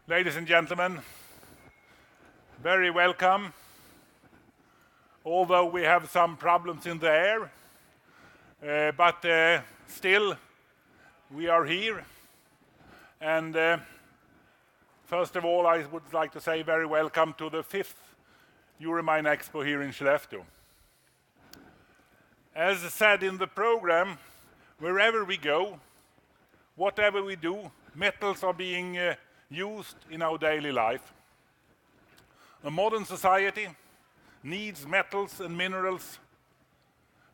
Ladies and gentlemen, very welcome. Although we have some problems in the air, but still we are here. And first of all, I would like to say very welcome to the 5th Euromine Expo here in Skellefteå. As said in the program, wherever we go, whatever we do, metals are being used in our daily life. A modern society needs metals and minerals,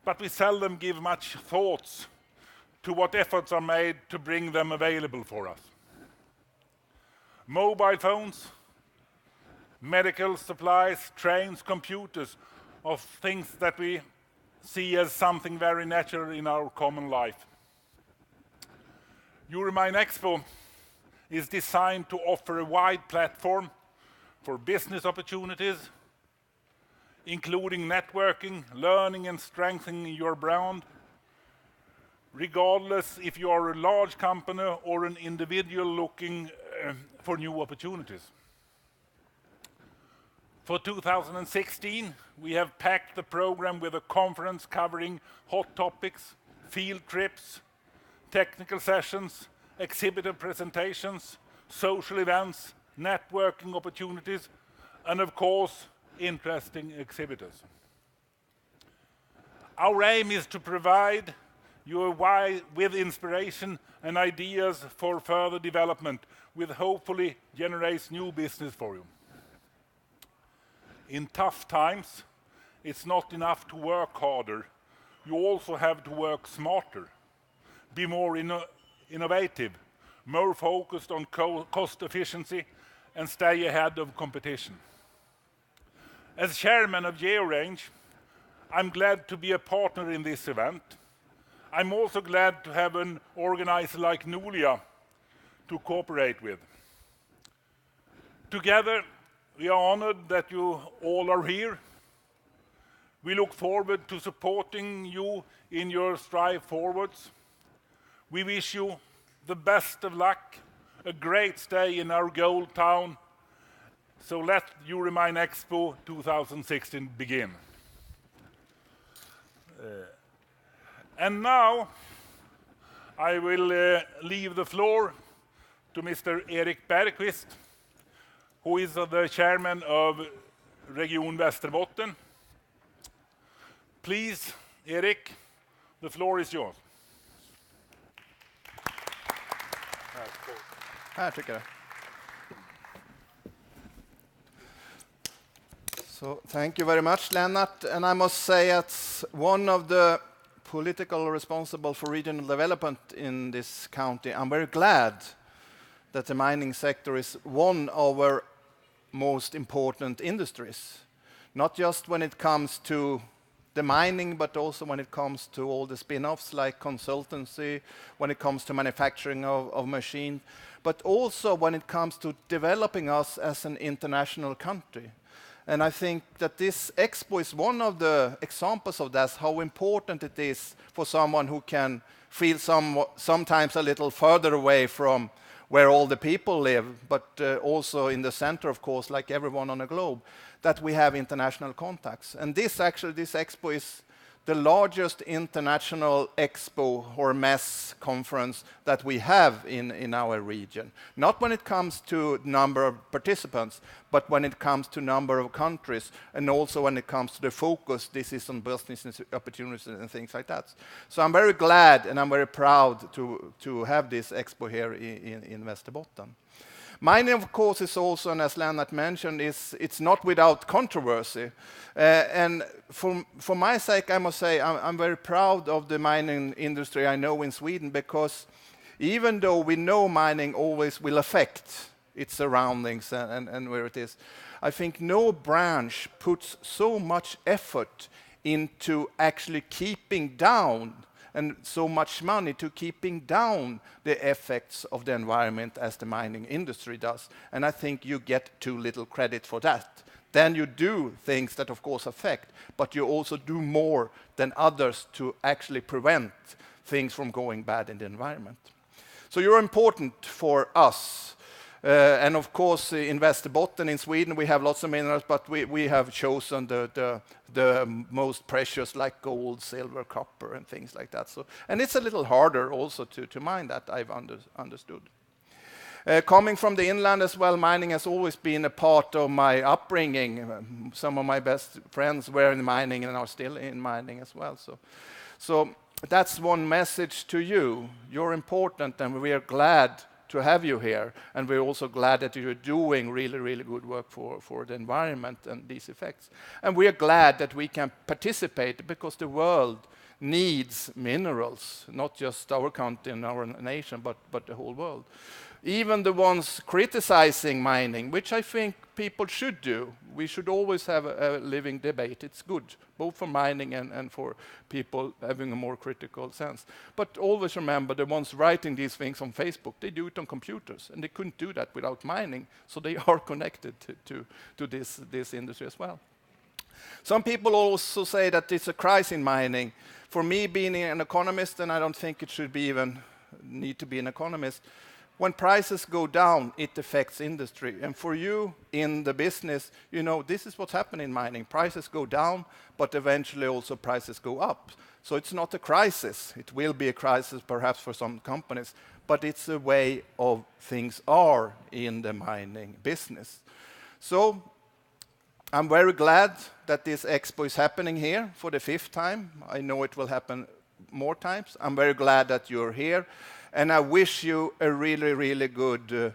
but we seldom give much thoughts to what efforts are made to bring them available for us. Mobile phones, medical supplies, trains, computers, are things that we see as something very natural in our common life. Euromine Expo is designed to offer a wide platform for business opportunities, including networking, learning and strengthening your brand, regardless if you are a large company or an individual looking for new opportunities. For 2016, we have packed the program with a conference covering hot topics, field trips, technical sessions, exhibitor presentations, social events, networking opportunities, and of course, interesting exhibitors. Our aim is to provide you with inspiration and ideas for further development, which hopefully generates new business for you. In tough times, it's not enough to work harder. You also have to work smarter, be more innovative, more focused on cost efficiency, and stay ahead of competition. As chairman of GeoRange, I'm glad to be a partner in this event. I'm also glad to have an organizer like Nulia to cooperate with. Together, we are honored that you all are here. We look forward to supporting you in your strive forwards. We wish you the best of luck, a great stay in our gold town. So let Euromine Expo 2016 begin. And now I will leave the floor to Mr. Erik Bergqvist, who is the chairman of Region Västerbotten. Please, Erik, the floor is yours. Här tycker jag. So thank you very much, Lennart. And I must say, as one of the political responsible for regional development in this county, I'm very glad that the mining sector is one of our most important industries, not just when it comes to the mining, but also when it comes to all the spin-offs like consultancy, when it comes to manufacturing of machines, but also when it comes to developing us as an international country. And I think that this expo is one of the examples of that, how important it is for someone who can feel sometimes a little further away from where all the people live, but also in the center, of course, like everyone on the globe, that we have international contacts. And this expo is the largest international expo or MESS conference that we have in our region. Not when it comes to number of participants, but when it comes to number of countries, and also when it comes to the focus, this is on business opportunities and things like that. So I'm very glad and I'm very proud to have this expo here in Västerbotten. Mining, of course, is also, and as Lennart mentioned, it's not without controversy. And for my sake, I must say, I'm very proud of the mining industry I know in Sweden, because even though we know mining always will affect its surroundings and where it is, I think no branch puts so much effort into actually keeping down and so much money to keeping down the effects of the environment as the mining industry does. And I think you get too little credit for that. Then you do things that of course affect, but you also do more than others to actually prevent things from going bad in the environment. So you're important for us. And of course, in Västerbotten in Sweden, we have lots of minerals, but we have chosen the most precious, like gold, silver, copper, and things like that. So, and it's a little harder also to mine that, I've understood. Coming from the inland as well, mining has always been a part of my upbringing. Some of my best friends were in mining and are still in mining as well. So that's one message to you. You're important, and we are glad to have you here. And we're also glad that you're doing really, really good work for the environment and these effects. And we are glad that we can participate because the world needs minerals, not just our country and our nation, but the whole world. Even the ones criticizing mining, which I think people should do. We should always have a living debate. It's good, both for mining and for people having a more critical sense. But always remember, the ones writing these things on Facebook, they do it on computers, and they couldn't do that without mining, so they are connected to this industry as well. Some people also say that it's a crisis in mining. For me, being an economist, and I don't think it should be even need to be an economist, when prices go down, it affects industry. And for you in the business, you know, this is what's happening in mining. Prices go down, but eventually also prices go up. So it's not a crisis. It will be a crisis perhaps for some companies, but it's the way of things are in the mining business. So I'm very glad that this expo is happening here for the 5th time. I know it will happen more times. I'm very glad that you're here. And I wish you a really, really good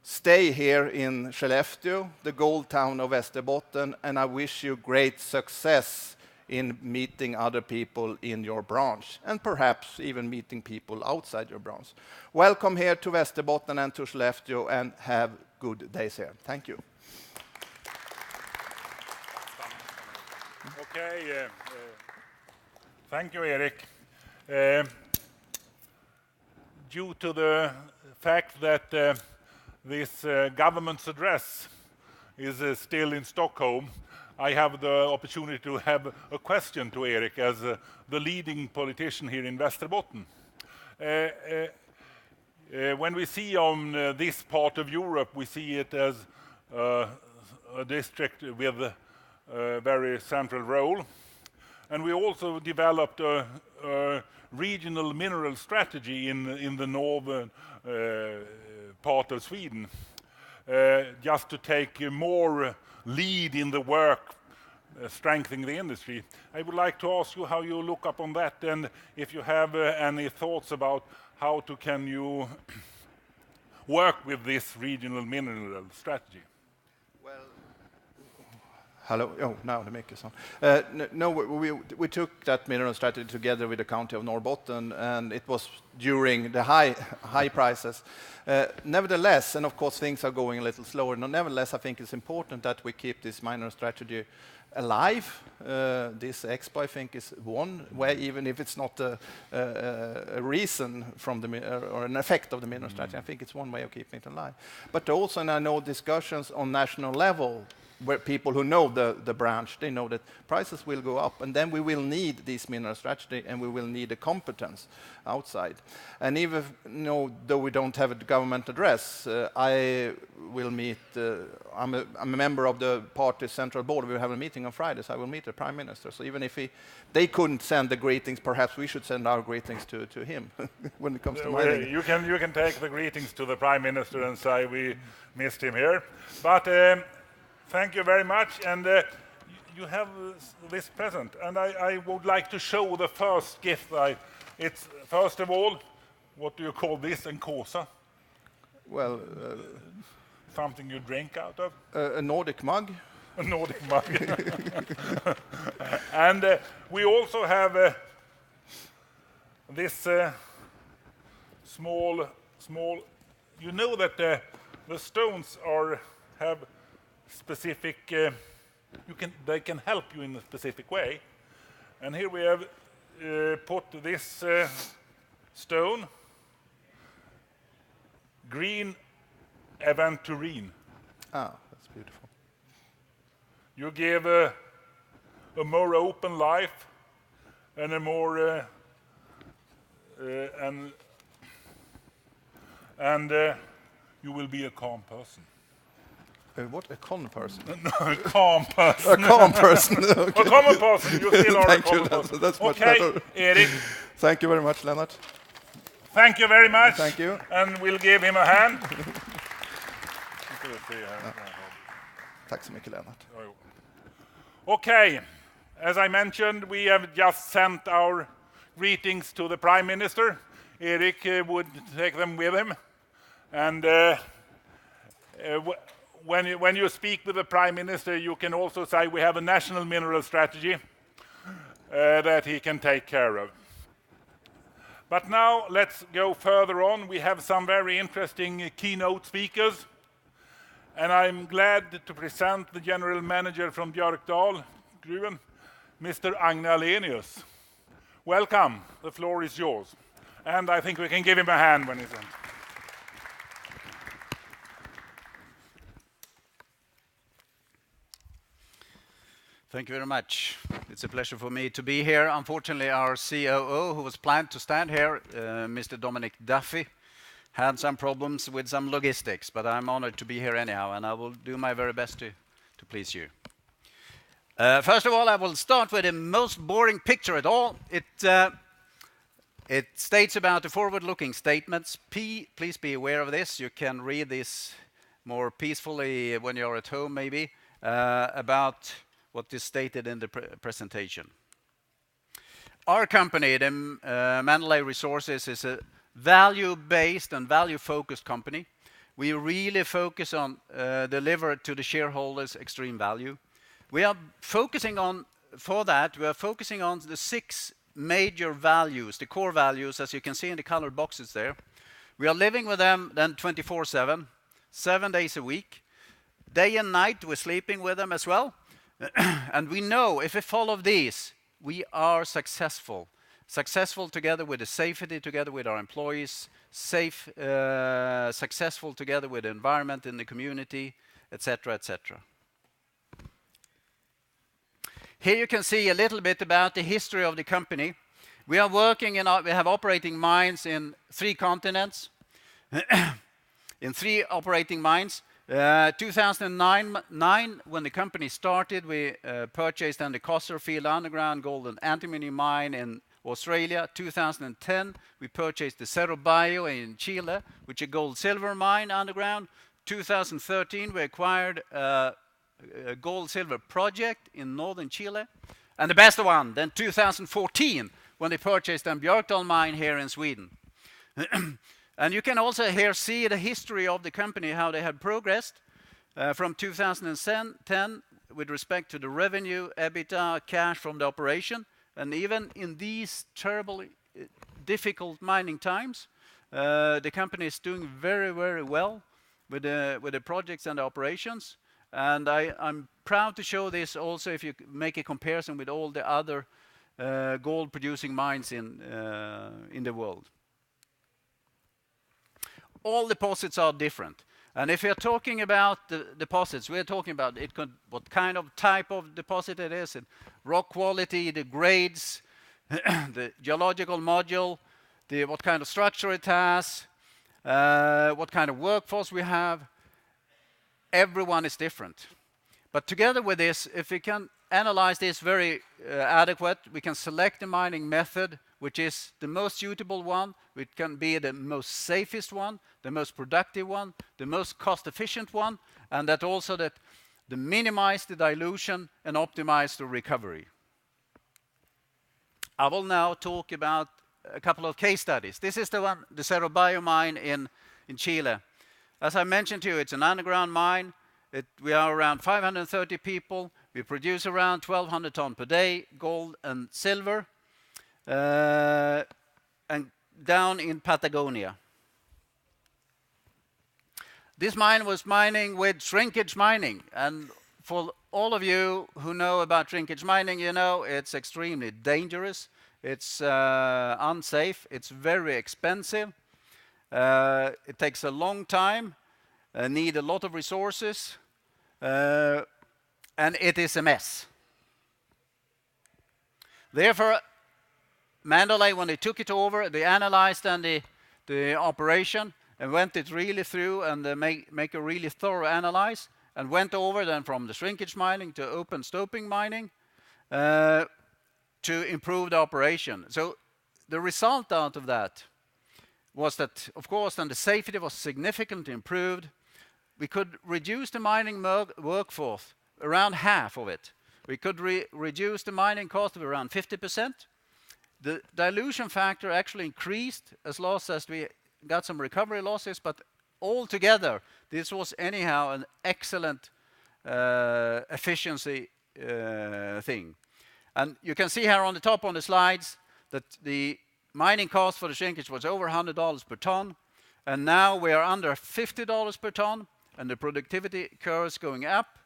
stay here in Skellefteå, the gold town of Västerbotten, and I wish you great success in meeting other people in your branch, and perhaps even meeting people outside your branch. Welcome here to Västerbotten and to Skellefteå, and have good days here. Thank you. Okay, thank you, Erik. Due to the fact that this government's address is still in Stockholm, I have the opportunity to have a question to Erik as the leading politician here in Västerbotten. When we see on this part of Europe, we see it as a district with a very central role. And we also developed a regional mineral strategy in the northern part of Sweden, just to take more lead in the work strengthening the industry. I would like to ask you how you look upon that, and if you have any thoughts about how can you work with this regional mineral strategy. Hello. Oh, now the mic is on. No, we took that mineral strategy together with the county of Norrbotten, and it was during the high prices. Nevertheless, and of course things are going a little slower. Nevertheless, I think it's important that we keep this mineral strategy alive. This expo, I think, is one way, even if it's not a reason from or an effect of the mineral strategy. I think it's one way of keeping it alive. But also, and I know discussions on national level, where people who know the branch, they know that prices will go up, and then we will need this mineral strategy, and we will need the competence outside. And even though we don't have a government address, I will meet. I'm a member of the party's central board. We will have a meeting on Friday, so I will meet the prime minister. So even if they couldn't send the greetings, perhaps we should send our greetings to him when it comes to mining. You can take the greetings to the prime minister and say we missed him here, but. Thank you very much, and you have this present, and I would like to show the first gift. It's first of all, what do you call this, en kåsa? Well, something you drink out of? A Nordic mug. A Nordic mug. And we also have this small. You know that the stones have specific, they can help you in a specific way. And here we have put this stone, green aventurine. Ah, that's beautiful. You give a more open life and a more you will be a calm person. What? A con person? A calm person. A calm person. Okay. A common person. You still are a Thank common you. person. That's much Okay, better. Erik. Thank you very much, Lennart. Thank you very much. Thank you. And we'll give him a hand. Tack så mycket, Lennart. Okay, as I mentioned, we have just sent our greetings to the Prime Minister. Erik would take them with him. And when you speak with the Prime Minister, you can also say we have a national mineral strategy that he can take care of. But now let's go further on. We have some very interesting keynote speakers. And I'm glad to present the General Manager from Björkdal Gruven, Mr. Agne Alenius. Welcome. The floor is yours. And I think we can give him a hand when he's in. Thank you very much. It's a pleasure for me to be here. Unfortunately, our COO, who was planned to stand here, Mr. Dominic Duffy, had some problems with some logistics, but I'm honored to be here anyhow, and I will do my very best to please you. First of all, I will start with the most boring picture at all. It states about the forward-looking statements. Please be aware of this. You can read this more peacefully when you're at home, maybe, about what is stated in the presentation. Our company, the Mandalay Resources, is a value-based and value-focused company. We really focus on deliver to the shareholders extreme value. We are focusing on, for that, we are focusing on the 6 major values, the core values, as you can see in the colored boxes there. We are living with them then 24/7, 7 days a week. Day and night, we're sleeping with them as well. And we know if we follow these, we are successful. Successful together with the safety, together with our employees, successful together with the environment in the community, etc., etc. Here you can see a little bit about the history of the company. We are working we have operating mines in 3 continents, in 3 operating mines. 2009, when the company started, we purchased the Costerfield underground gold and antimony mine in Australia. 2010, we purchased the Cerro Bayo in Chile, which is a gold-silver mine underground. 2013, we acquired a gold-silver project in northern Chile. And the best one, then 2014, when they purchased the Björkdal mine here in Sweden. And you can also here see the history of the company, how they have progressed from 2010 with respect to the revenue, EBITDA, cash from the operation. And even in these terrible, difficult mining times, the company is doing very, very well with the projects and the operations. And I'm proud to show this also if you make a comparison with all the other gold-producing mines in the world. All deposits are different. And if you're talking about the deposits, we're talking about what kind of type of deposit it is, and rock quality, the grades, the geological module, what kind of structure it has, what kind of workforce we have. Everyone is different. But together with this, if we can analyze this very adequate, we can select the mining method which is the most suitable one, which can be the most safest one, the most productive one, the most cost-efficient one, and that also that minimize the dilution and optimize the recovery. I will now talk about a couple of case studies. This is the one, the Cerro Bayo mine in Chile. As I mentioned to you, it's an underground mine. We are around 530 people. We produce around 1,200 tons per day, gold and silver, and down in Patagonia. This mine was mining with shrinkage mining, and for all of you who know about shrinkage mining, you know it's extremely dangerous, it's unsafe, it's very expensive, it takes a long time, need a lot of resources, and it is a mess. Therefore, Mandalay, when they took it over, they analyzed the operation, and went it really through and make a really thorough analyze, and went over then from the shrinkage mining to open stoping mining to improve the operation. So the result out of that was that, of course, then the safety was significantly improved. We could reduce the mining workforce around half of it. We could reduce the mining cost of around 50%. The dilution factor actually increased as we got some recovery losses, but altogether, this was anyhow an excellent efficiency thing. And you can see here on the top on the slides that the mining cost for the shrinkage was over $100 per ton, and now we are under $50 per ton, and the productivity curve is going up.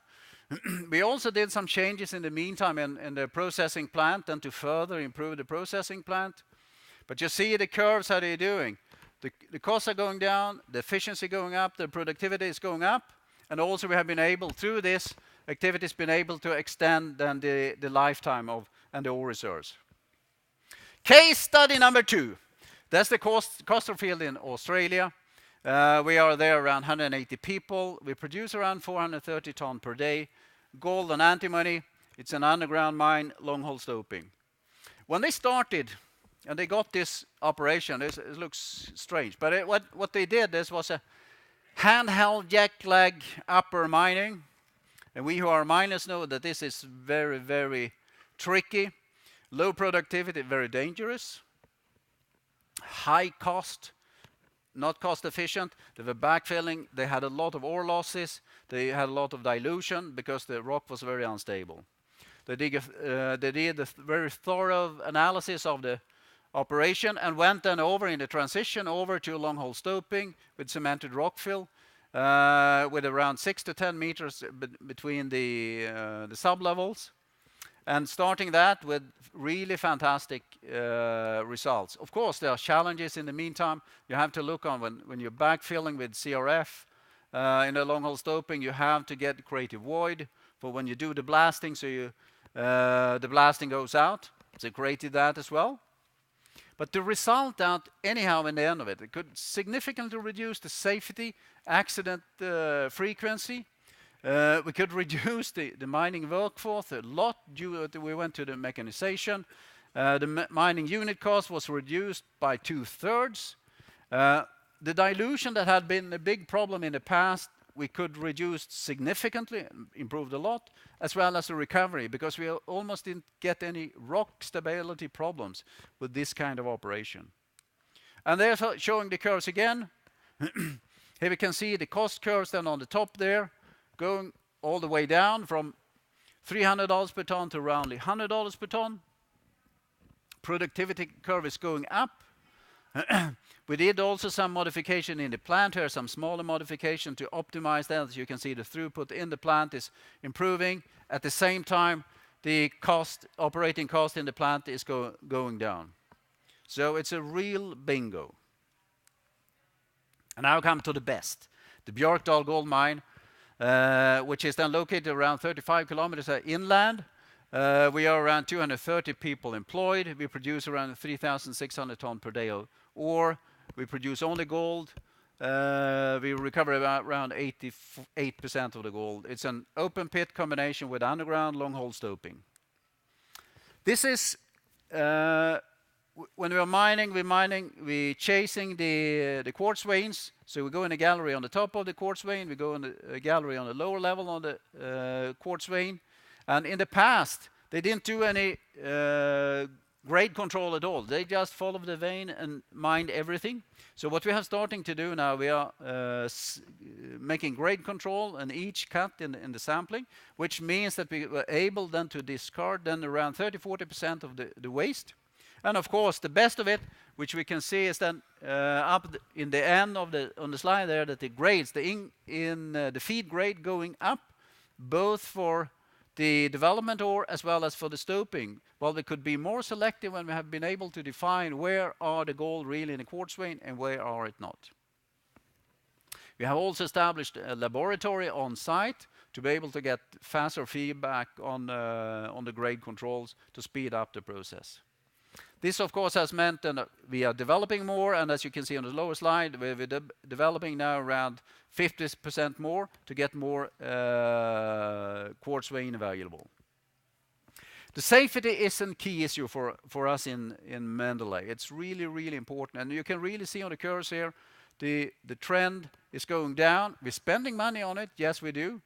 We also did some changes in the meantime in the processing plant and to further improve the processing plant. But you see the curves, how they're doing. The costs are going down, the efficiency going up, the productivity is going up, and also we have been able, through this activities, been able to extend then the lifetime of and the ore reserves. Case study number 2. That's the Costerfield in Australia. We are there around 180 people. We produce around 430 ton per day. Gold and antimony. It's an underground mine, long hole stoping. When they started and they got this operation, it looks strange, but what they did, this was a handheld jackleg upper mining. And we who are miners know that this is very, very tricky. Low productivity, very dangerous. High cost, not cost efficient. They were backfilling. They had a lot of ore losses. They had a lot of dilution because the rock was very unstable. They did a very thorough analysis of the operation and went then over in the transition over to long hole stoping with cemented rock fill with around 6 to 10 meters between the sub-levels. And starting that with really fantastic results. Of course, there are challenges in the meantime. You have to look on when you're backfilling with CRF in the long hole stoping, you have to get creative void for when you do the blasting, so the blasting goes out. So created that as well. But the result out, anyhow, in the end of it, it could significantly reduce the safety, accident frequency. We could reduce the mining workforce a lot due to we went to the mechanization. The mining unit cost was reduced by 2/3. The dilution that had been a big problem in the past, we could reduce significantly, improved a lot, as well as the recovery, because we almost didn't get any rock stability problems with this kind of operation. And they're showing the curves again. Here we can see the cost curves then on the top there, going all the way down from $300 per ton to around $100 per ton. Productivity curve is going up. We did also some modification in the plant here, some smaller modification to optimize that. As you can see, the throughput in the plant is improving. At the same time, the operating cost in the plant is going down. So it's a real bingo. And now come to the best, the Björkdal gold mine, which is then located around 35 kilometers inland. We are around 230 people employed. We produce around 3,600 ton per day of ore. We produce only gold. We recover around 88% of the gold. It's an open pit combination with underground long hole stoping. This is when we are mining, we're chasing the quartz veins. So we go in a gallery on the top of the quartz vein. We go in a gallery on the lower level on the quartz vein. And in the past, they didn't do any grade control at all. They just followed the vein and mined everything. So what we are starting to do now, we are making grade control in each cut in the sampling, which means that we were able then to discard then around 30-40% of the waste. And of course, the best of it, which we can see, is then up in the end of on the slide there, that the grades, the feed grade going up, both for the development ore as well as for the stoping. Well, we could be more selective when we have been able to define where are the gold really in the quartz vein and where are it not. We have also established a laboratory on site to be able to get faster feedback on the grade controls to speed up the process. This, of course, has meant that we are developing more, and as you can see on the lower slide, we're developing now around 50% more to get more quartz vein available. The safety is a key issue for us in Mandalay. It's really, really important, and you can really see on the curves here, the trend is going down. We're spending money on it, yes, we do.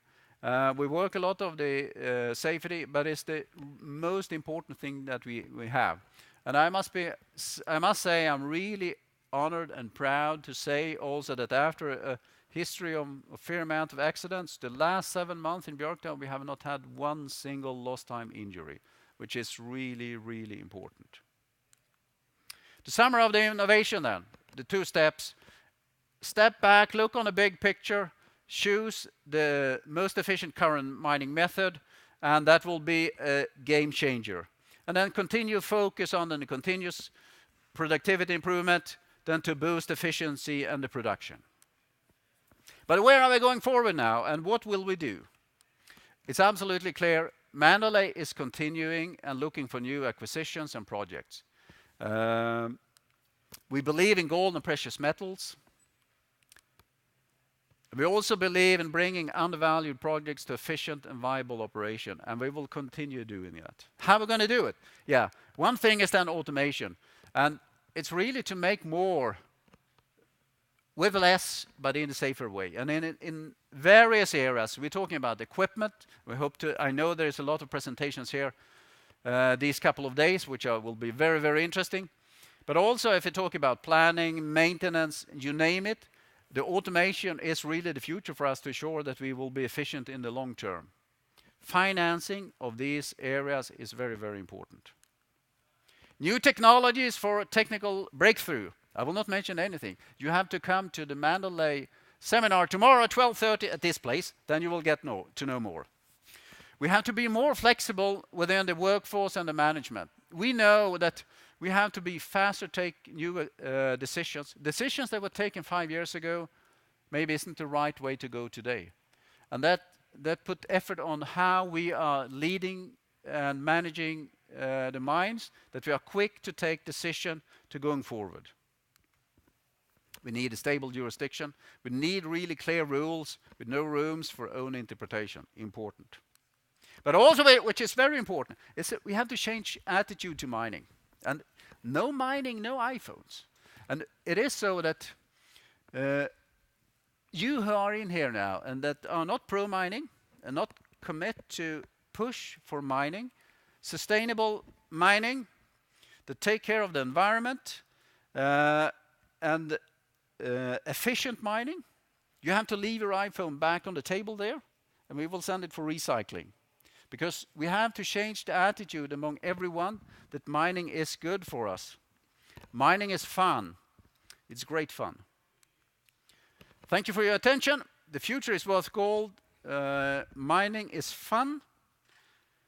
We work a lot of the safety, but it's the most important thing that we have. And I must say I'm really honored and proud to say also that after a history of a fair amount of accidents, the last 7 months in Björkdal we have not had one single lost time injury, which is really, really important. The summary of the innovation then, the 2 steps. Step back, look on a big picture, choose the most efficient current mining method, and that will be a game changer. And then continue focus on the continuous productivity improvement, then to boost efficiency and the production. But where are we going forward now, and what will we do? It's absolutely clear Mandalay is continuing and looking for new acquisitions and projects. We believe in gold and precious metals. We also believe in bringing undervalued projects to efficient and viable operation, and we will continue doing that. How are we going to do it? Yeah, one thing is then automation, and it's really to make more with less, but in a safer way. And in various areas, we're talking about equipment. I know there's a lot of presentations here these couple of days, which will be very, very interesting. But also, if you talk about planning, maintenance, you name it, the automation is really the future for us to ensure that we will be efficient in the long term. Financing of these areas is very, very important. New technologies for technical breakthrough. I will not mention anything. You have to come to the Mandalay seminar tomorrow at 12:30 at this place, then you will get to know more. We have to be more flexible within the workforce and the management. We know that we have to be faster, take new decisions. Decisions that were taken 5 years ago maybe isn't the right way to go today. And that put effort on how we are leading and managing the mines, that we are quick to take decision to going forward. We need a stable jurisdiction. We need really clear rules with no rooms for own interpretation. Important. But also, which is very important, is that we have to change attitude to mining. And no mining, no iPhones. And it is so that you who are in here now and that are not pro-mining and not commit to push for mining, sustainable mining, that take care of the environment, and efficient mining, you have to leave your iPhone back on the table there, and we will send it for recycling. Because we have to change the attitude among everyone that mining is good for us. Mining is fun. It's great fun. Thank you for your attention. The future is worth gold. Mining is fun.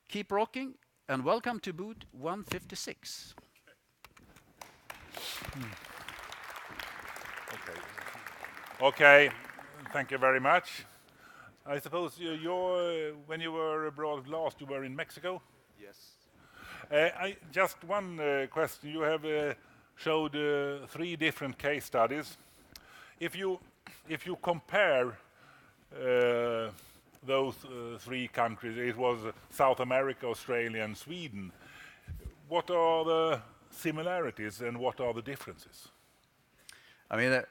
Keep rocking, and welcome to booth 156. Okay, thank you very much. I suppose when you were abroad last, you were in Mexico? Yes. Just one question. You have showed 3 different case studies. If you compare those 3 countries, it was South America, Australia, and Sweden. What are the similarities and what are the differences? I mean,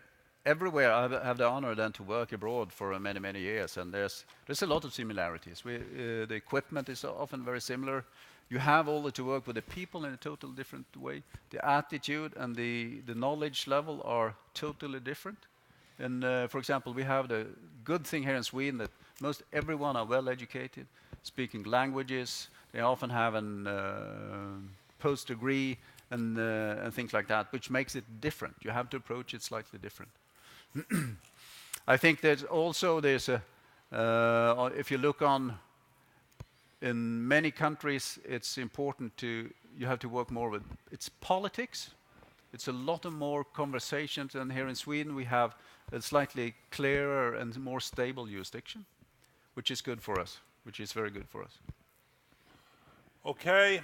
everywhere I have the honor then to work abroad for many, many years, and there's a lot of similarities. The equipment is often very similar. You have all to work with the people in a totally different way. The attitude and the knowledge level are totally different. And for example, we have the good thing here in Sweden that most everyone are well educated, speaking languages. They often have a post degree and things like that, which makes it different. You have to approach it slightly different. I think there's if you look on in many countries, it's important you have to work more with it's politics. It's a lot of more conversations, and here in Sweden we have a slightly clearer and more stable jurisdiction, which is good for us, which is very good for us. Okay,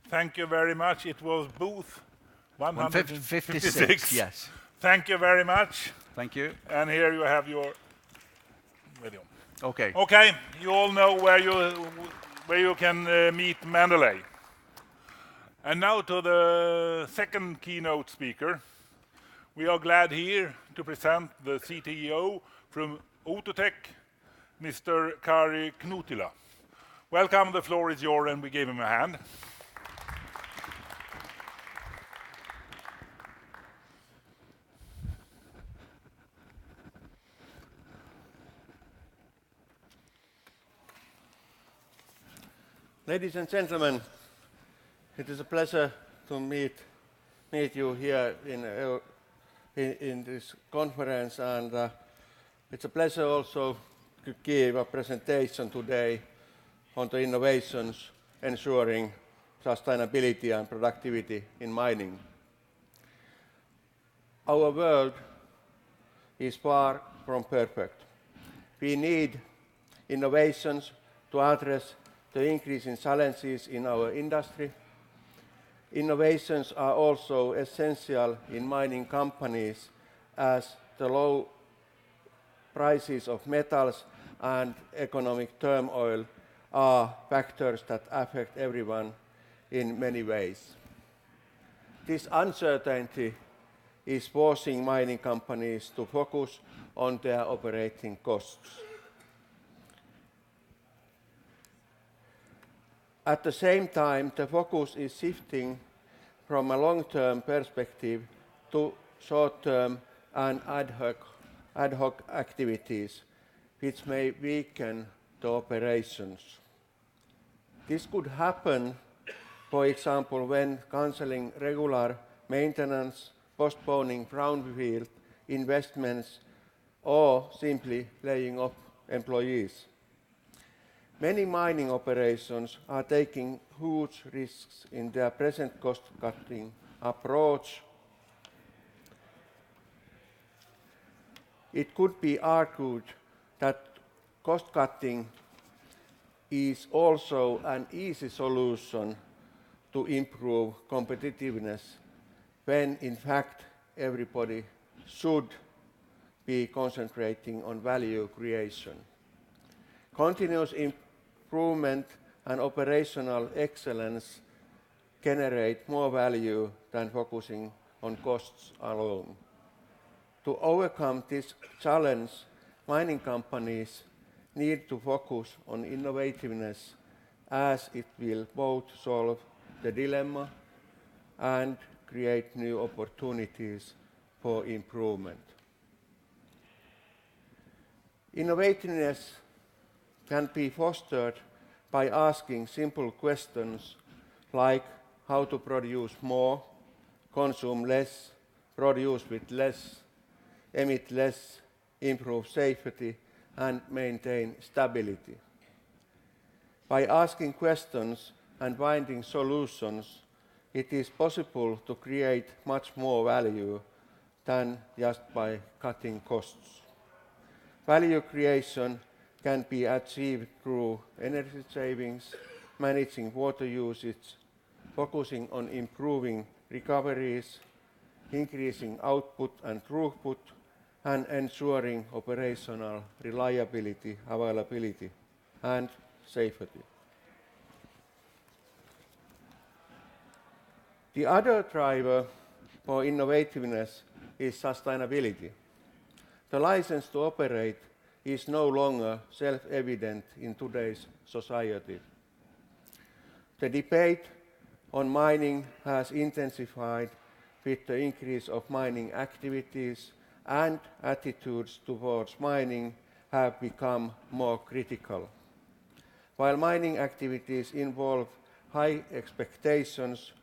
Thank you very much. It was booth 156. 156, yes. Thank you very much. Thank you. And here you have your video. Okay. Okay, you all know where you can meet Mendeley. And now to the second keynote speaker. We are glad here to present the CTO from Outotec, Mr. Kari Knutila. Welcome, the floor is yours, and we give him a hand. Ladies and gentlemen, it is a pleasure to meet you here in this conference, and it's a pleasure also to give a presentation today on the innovations ensuring sustainability and productivity in mining. Our world is far from perfect. We need innovations to address the increasing challenges in our industry. Innovations are also essential in mining companies, as the low prices of metals and economic turmoil are factors that affect everyone in many ways. This uncertainty is forcing mining companies to focus on their operating costs. At the same time, the focus is shifting from a long-term perspective to short-term and ad hoc activities, which may weaken the operations. This could happen, for example, when cancelling regular maintenance, postponing brownfield investments, or simply laying off employees. Many mining operations are taking huge risks in their present cost-cutting approach. It could be argued that cost-cutting is also an easy solution to improve competitiveness, when in fact everybody should be concentrating on value creation. Continuous improvement and operational excellence generate more value than focusing on costs alone. To overcome this challenge, mining companies need to focus on innovativeness, as it will both solve the dilemma and create new opportunities for improvement. Innovativeness can be fostered by asking simple questions like how to produce more, consume less, produce with less, emit less, improve safety, and maintain stability. By asking questions and finding solutions, it is possible to create much more value than just by cutting costs. Value creation can be achieved through energy savings, managing water usage, focusing on improving recoveries, increasing output and throughput, and ensuring operational reliability, availability, and safety. The other driver for innovativeness is sustainability. The license to operate is no longer self-evident in today's society. The debate on mining has intensified with the increase of mining activities, and attitudes towards mining have become more critical. While mining activities involve high expectations,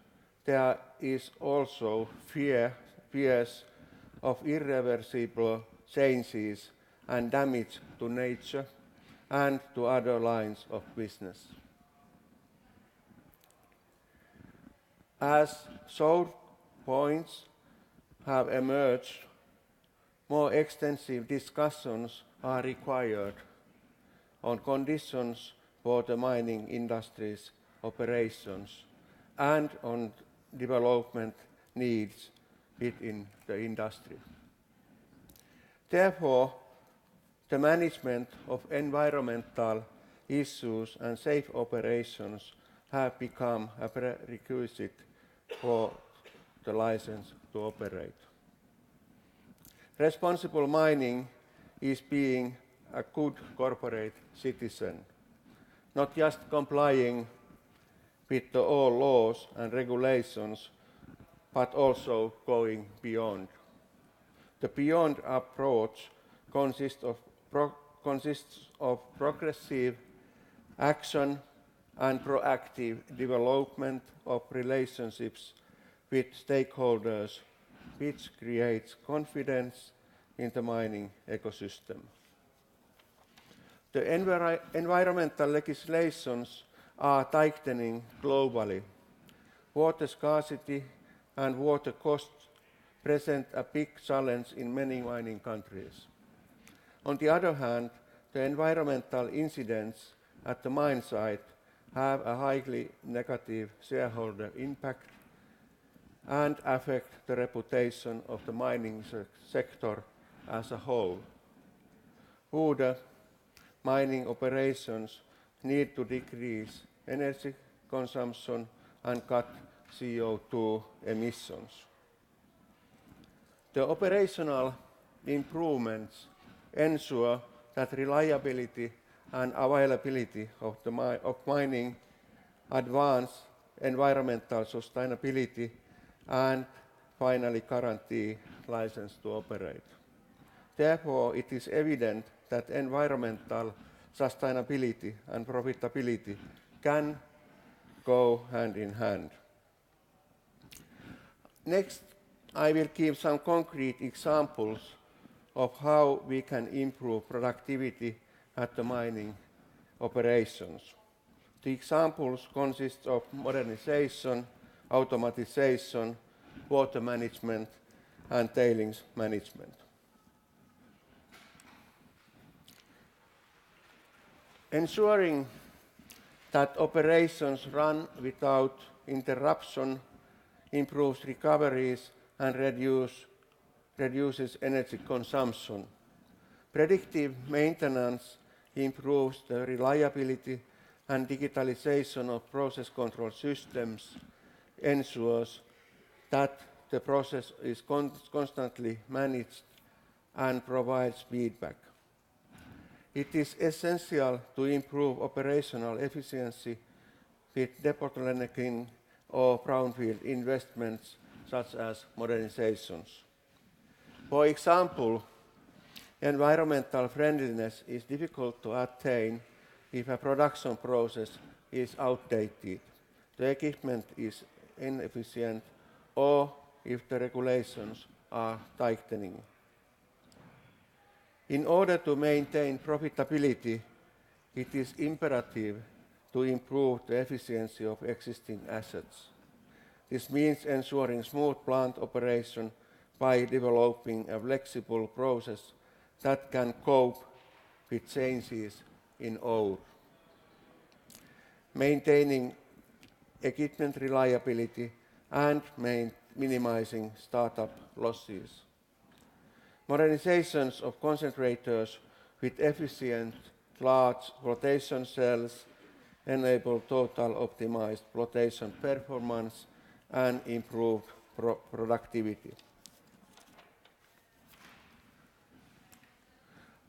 there is also fears of irreversible changes and damage to nature and to other lines of business. As sore points have emerged, more extensive discussions are required on conditions for the mining industry's operations and on development needs within the industry. Therefore, the management of environmental issues and safe operations have become a prerequisite for the license to operate. Responsible mining is being a good corporate citizen, not just complying with all laws and regulations, but also going beyond. The beyond approach consists of progressive action and proactive development of relationships with stakeholders, which creates confidence in the mining ecosystem. The environmental legislations are tightening globally. Water scarcity and water costs present a big challenge in many mining countries. On the other hand, the environmental incidents at the mine site have a highly negative shareholder impact and affect the reputation of the mining sector as a whole. Further, mining operations need to decrease energy consumption and cut CO2 emissions. The operational improvements ensure that reliability and availability of mining advance environmental sustainability and finally guarantee license to operate. Therefore, it is evident that environmental sustainability and profitability can go hand in hand. Next, I will give some concrete examples of how we can improve productivity at the mining operations. The examples consist of modernization, automatization, water management, and tailings management. Ensuring that operations run without interruption improves recoveries and reduces energy consumption. Predictive maintenance improves the reliability, and digitalization of process control systems ensures that the process is constantly managed and provides feedback. It is essential to improve operational efficiency with debottlenecking or brownfield investments such as modernizations. For example, environmental friendliness is difficult to attain if a production process is outdated, the equipment is inefficient, or if the regulations are tightening. In order to maintain profitability, it is imperative to improve the efficiency of existing assets. This means ensuring smooth plant operation by developing a flexible process that can cope with changes in ore. Maintaining equipment reliability and minimizing startup losses. Modernizations of concentrators with efficient large flotation cells enable total optimized flotation performance and improved productivity.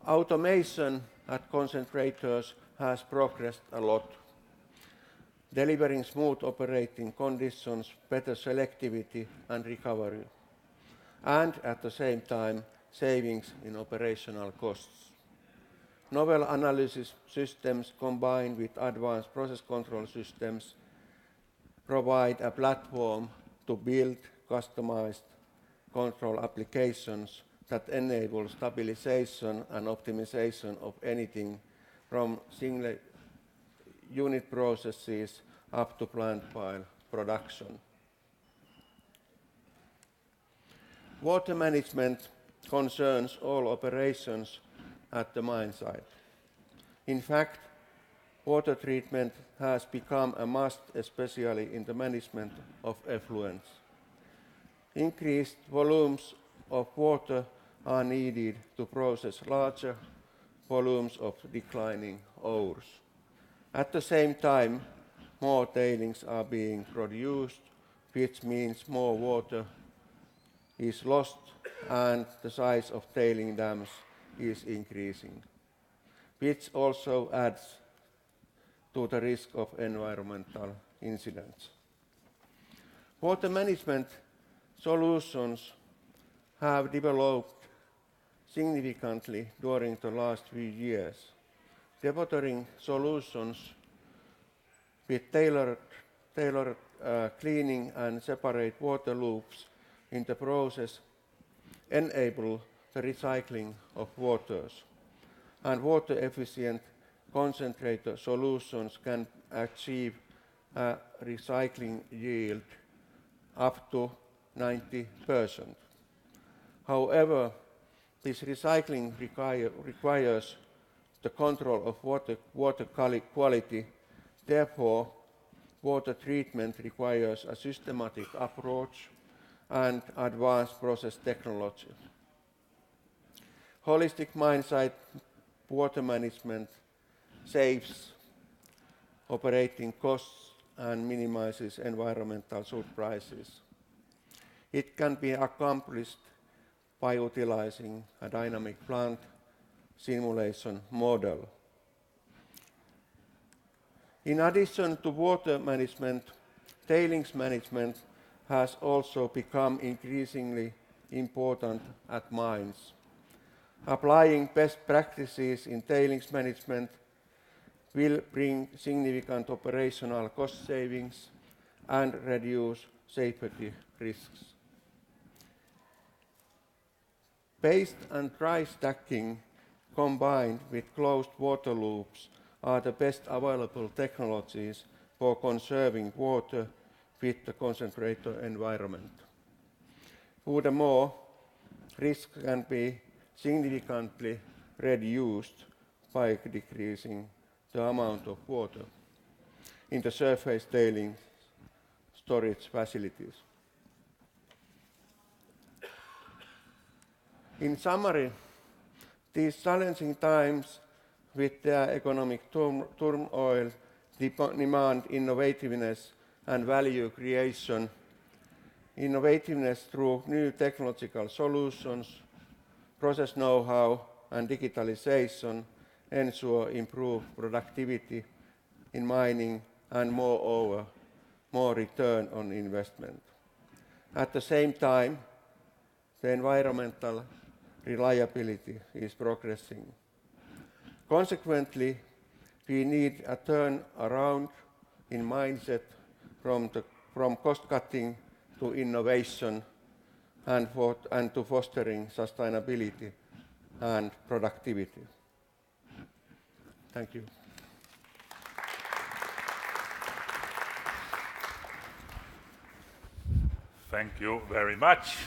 Automation at concentrators has progressed a lot, delivering smooth operating conditions, better selectivity and recovery, and at the same time savings in operational costs. Novel analysis systems combined with advanced process control systems provide a platform to build customized control applications that enable stabilization and optimization of anything from single unit processes up to plant pile production. Water management concerns all operations at the mine site. In fact, water treatment has become a must, especially in the management of effluents. Increased volumes of water are needed to process larger volumes of declining ores. At the same time, more tailings are being produced, which means more water is lost and the size of tailing dams is increasing, which also adds to the risk of environmental incidents. Water management solutions have developed significantly during the last few years. Dewatering solutions with tailored cleaning and separate water loops in the process enable the recycling of waters, and water-efficient concentrator solutions can achieve a recycling yield up to 90%. However, this recycling requires the control of water quality. Therefore, water treatment requires a systematic approach and advanced process technology. Holistic mine-site water management saves operating costs and minimizes environmental surprises. It can be accomplished by utilizing a dynamic plant simulation model. In addition to water management, tailings management has also become increasingly important at mines. Applying best practices in tailings management will bring significant operational cost savings and reduce safety risks. Paste and dry stacking combined with closed water loops are the best available technologies for conserving water with the concentrator environment. Furthermore, risk can be significantly reduced by decreasing the amount of water in the surface tailings storage facilities. In summary, these challenging times with their economic turmoil demand innovativeness and value creation. Innovativeness through new technological solutions, process know-how and digitalization ensure improved productivity in mining and moreover, more return on investment. At the same time, the environmental reliability is progressing. Consequently, we need a turnaround in mindset from cost-cutting to innovation and to fostering sustainability and productivity. Thank you. Thank you very much.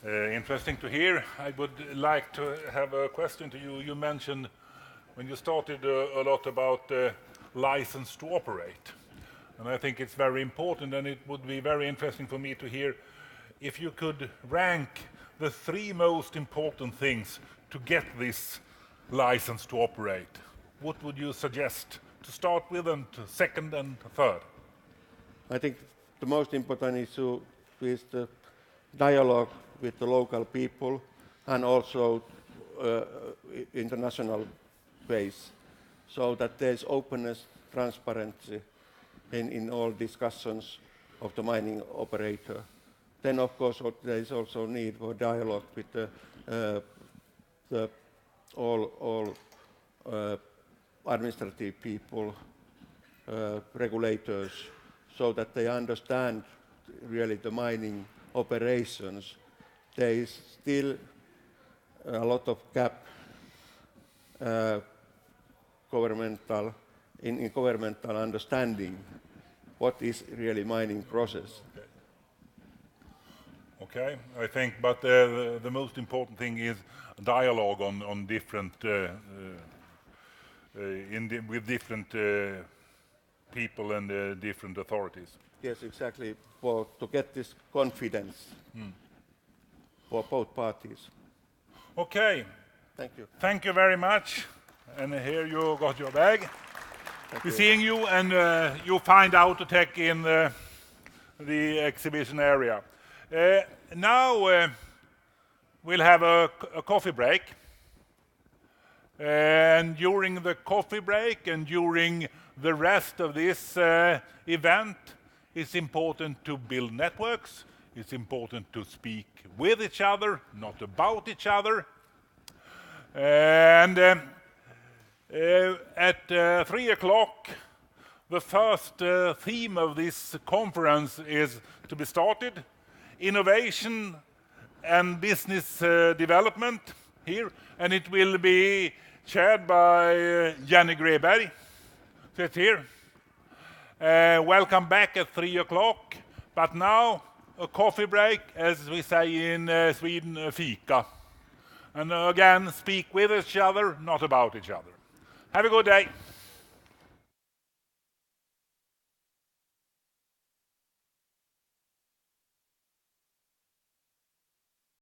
Interesting to hear. I would like to have a question to you. You mentioned when you started a lot about license to operate. And I think it's very important, and it would be very interesting for me to hear if you could rank the 3 most important things to get this license to operate. What would you suggest to start with, and second and third? I think the most important issue is the dialogue with the local people and also international base, so that there's openness, transparency in all discussions of the mining operator. Then, of course, there is also need for dialogue with all administrative people, regulators, so that they understand really the mining operations. There is still a lot of gap in governmental understanding what is really mining process. Okay, I think, but the most important thing is dialogue on different with different people and different authorities. Yes, exactly. To get this confidence for both parties. Okay. Thank you. Thank you very much. And here you got your bag. We're seeing you, and you find out to take in the exhibition area. Now we'll have a coffee break. And during the coffee break and during the rest of this event, it's important to build networks. It's important to speak with each other, not about each other. And at 3 o'clock, the first theme of this conference is to be started. Innovation and business development here. And it will be chaired by Jenny Greberg. Sit here. Welcome back at 3 o'clock. But now, a coffee break, as we say in Sweden, fika. And again, speak with each other, not about each other. Have a good day.